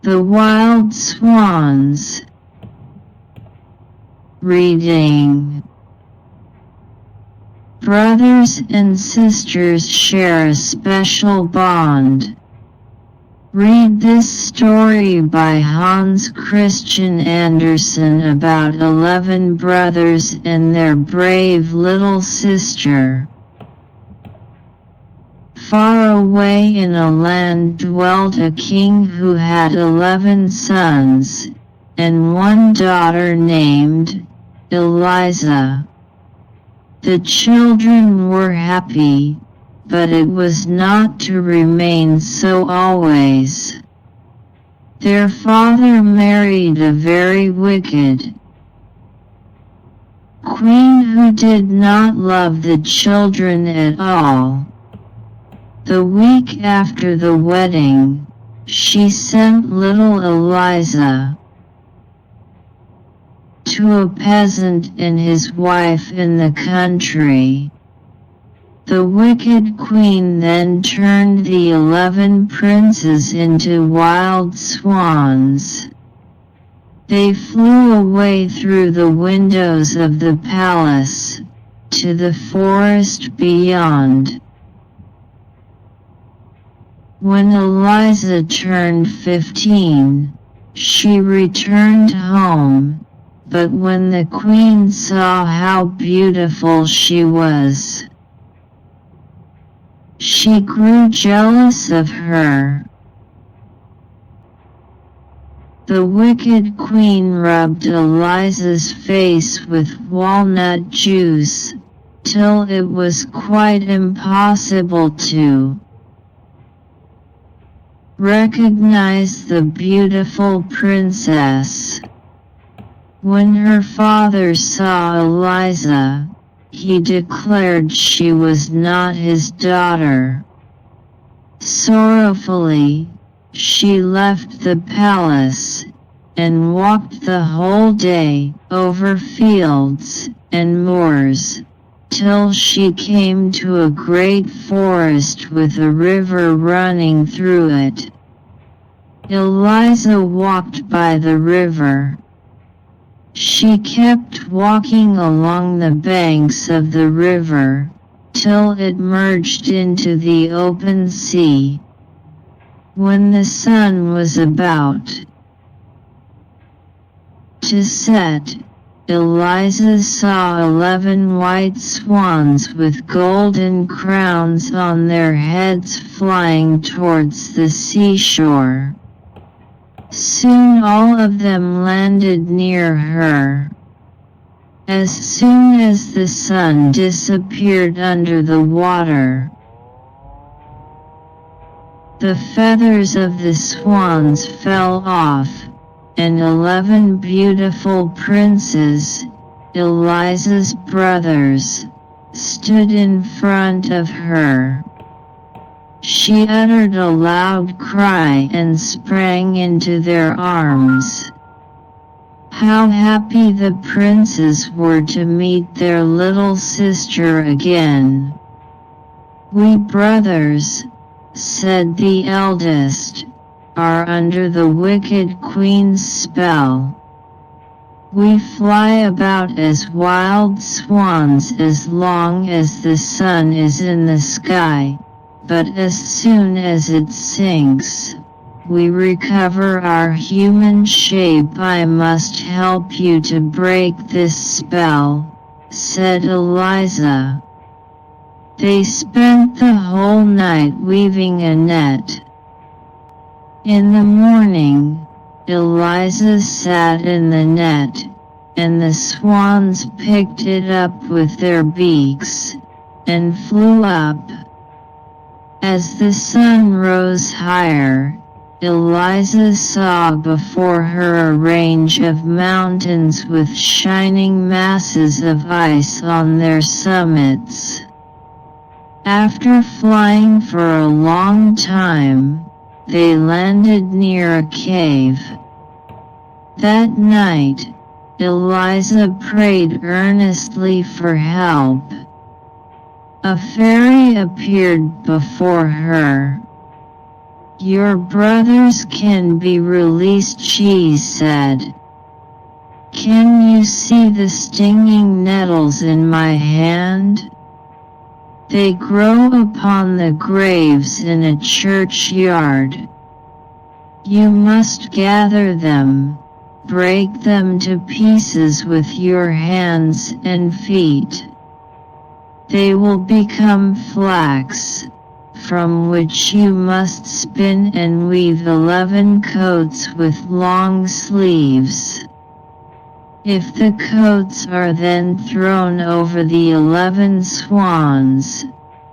The Wild Swans. Reading. Brothers and sisters share a special bond. Read this story by Hans Christian Andersen about 11 brothers and their brave little sister. Far away in a land dwelt a king who had 11 sons, and one daughter named Eliza. The children were happy, but it was not to remain so always. Their father married a very wicked queen who did not love the children at all. The week after the wedding, she sent little Eliza to a peasant and his wife in the country. The wicked queen then turned the 11 princes into wild swans. They flew away through the windows of the palace, to the forest beyond. When Eliza turned 15, she returned home, but when the queen saw how beautiful she was, she grew jealous of her. The wicked queen rubbed Eliza's face with walnut juice, till it was quite impossible to recognize the beautiful princess. When her father saw Eliza, he declared she was not his daughter. Sorrowfully, she left the palace, and walked the whole day over fields and moors, till she came to a great forest with a river running through it. Eliza walked by the river. She kept walking along the banks of the river, till it merged into the open sea. When the sun was about to set, Eliza saw 11 white swans with golden crowns on their heads flying towards the seashore. Soon all of them landed near her. As soon as the sun disappeared under the water, the feathers of the swans fell off, and 11 beautiful princes, Eliza's brothers, stood in front of her. She uttered a loud cry and sprang into their arms. How happy the princes were to meet their little sister again. "We brothers," said the eldest, "are under the wicked queen's spell. We fly about as wild swans as long as the sun is in the sky, but as soon as it sinks, we recover our human shape. I must help you to break this spell," said Eliza. They spent the whole night weaving a net. In the morning, Eliza sat in the net, and the swans picked it up with their beaks, and flew up. As the sun rose higher, Eliza saw before her a range of mountains with shining masses of ice on their summits. After flying for a long time, they landed near a cave. That night, Eliza prayed earnestly for help. A fairy appeared before her. "Your brothers can be released," she said. "Can you see the stinging nettles in my hand? They grow upon the graves in a churchyard. You must gather them, break them to pieces with your hands and feet. They will become flax, from which you must spin and weave 11 coats with long sleeves. If the coats are then thrown over the 11 swans,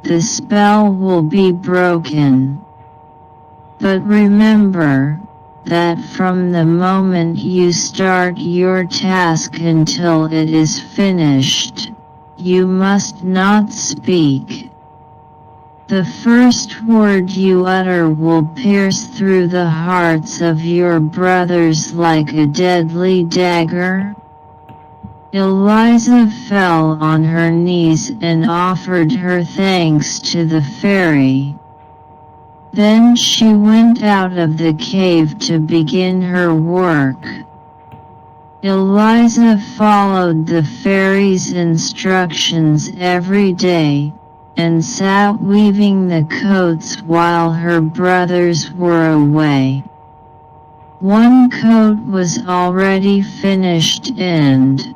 the spell will be broken. But remember, that from the moment you start your task until it is finished, you must not speak. The first word you utter will pierce through the hearts of your brothers like a deadly dagger." Eliza fell on her knees and offered her thanks to the fairy. Then she went out of the cave to begin her work. Eliza followed the fairy's instructions every day, and sat weaving the coats while her brothers were away. One coat was already finished and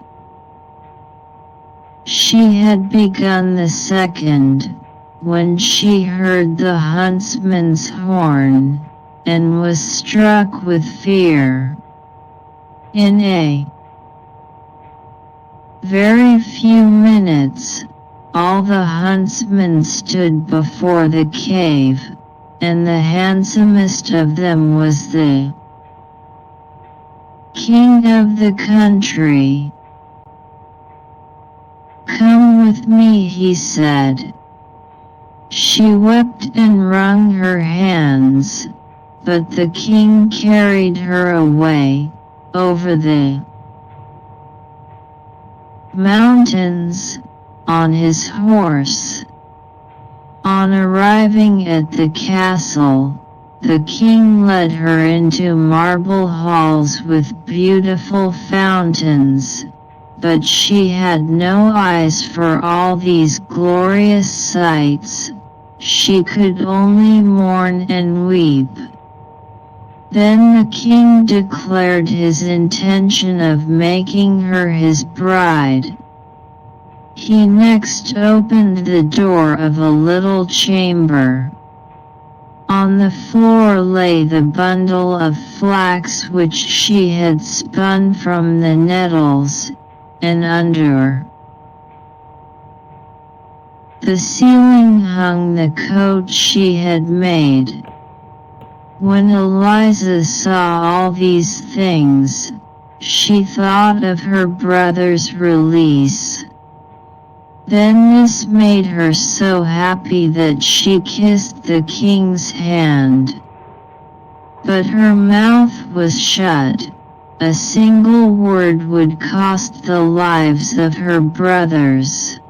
she had begun the second, when she heard the huntsman's horn, and was struck with fear. In a very few minutes, all the huntsmen stood before the cave, and the handsomest of them was the king of the country. "Come with me," he said. She wept and wrung her hands, but the king carried her away, over the mountains, on his horse. On arriving at the castle, the king led her into marble halls with beautiful fountains, but she had no eyes for all these glorious sights. She could only mourn and weep. Then the king declared his intention of making her his bride. He next opened the door of a little chamber. On the floor lay the bundle of flax which she had spun from the nettles, and under the ceiling hung the coat she had made. When Eliza saw all these things, she thought of her brother's release. Then this made her so happy that she kissed the king's hand. But her mouth was shut. A single word would cost the lives of her brothers.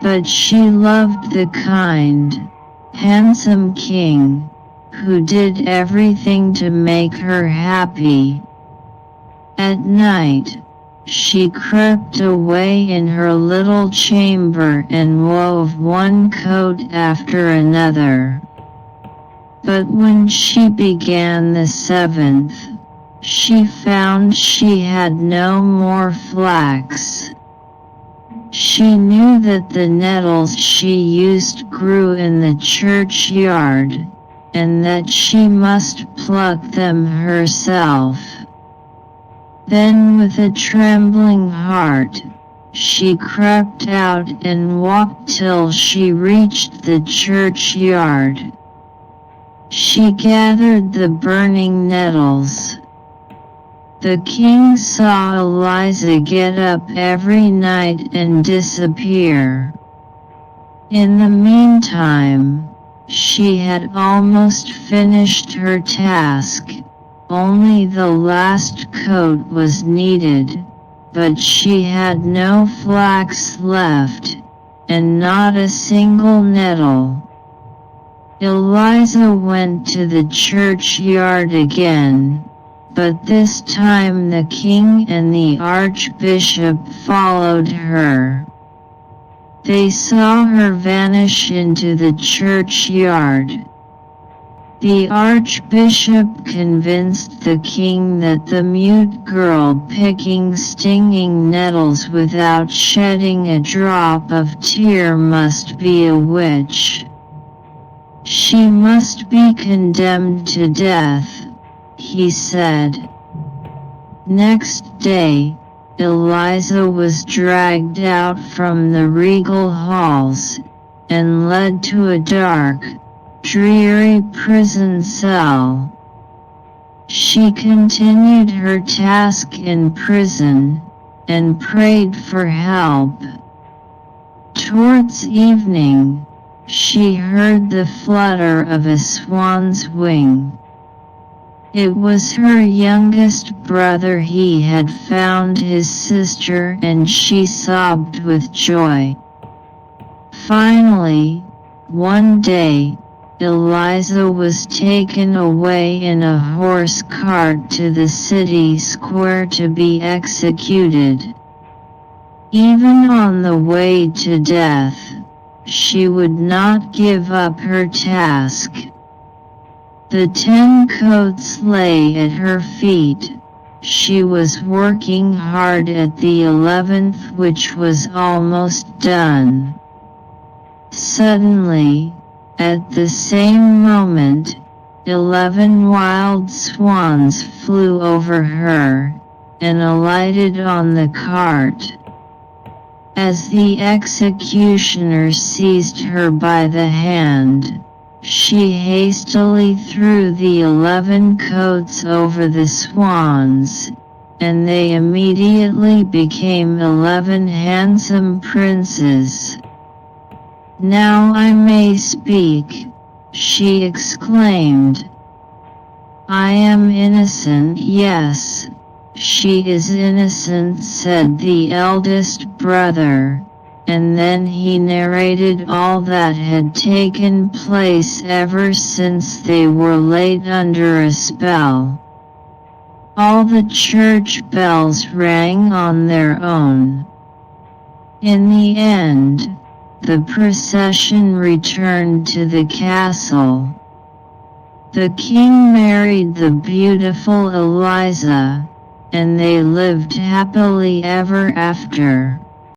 But she loved the kind, handsome king, who did everything to make her happy. At night, she crept away in her little chamber and wove one coat after another. But when she began the 7th, she found she had no more flax. She knew that the nettles she used grew in the churchyard, and that she must pluck them herself. Then with a trembling heart, she crept out and walked till she reached the churchyard. She gathered the burning nettles. The king saw Eliza get up every night and disappear. In the meantime, she had almost finished her task. Only the last coat was needed, but she had no flax left, and not a single nettle. Eliza went to the churchyard again, but this time the king and the archbishop followed her. They saw her vanish into the churchyard. The archbishop convinced the king that the mute girl picking stinging nettles without shedding a drop of tear must be a witch. She must be condemned to death, he said. Next day, Eliza was dragged out from the regal halls, and led to a dark, dreary prison cell. She continued her task in prison, and prayed for help. Towards evening, she heard the flutter of a swan's wing. It was her youngest brother. He had found his sister, and she sobbed with joy. Finally, one day, Eliza was taken away in a horse cart to the city square to be executed. Even on the way to death, she would not give up her task. The 10 coats lay at her feet. She was working hard at the 11th, which was almost done. Suddenly, at the same moment, 11 wild swans flew over her, and alighted on the cart. As the executioner seized her by the hand, she hastily threw the 11 coats over the swans, and they immediately became 11 handsome princes. "Now I may speak," she exclaimed. "I am innocent." "Yes, she is innocent," said the eldest brother, and then he narrated all that had taken place ever since they were laid under a spell. All the church bells rang on their own. In the end, the procession returned to the castle. The king married the beautiful Eliza, and they lived happily ever after.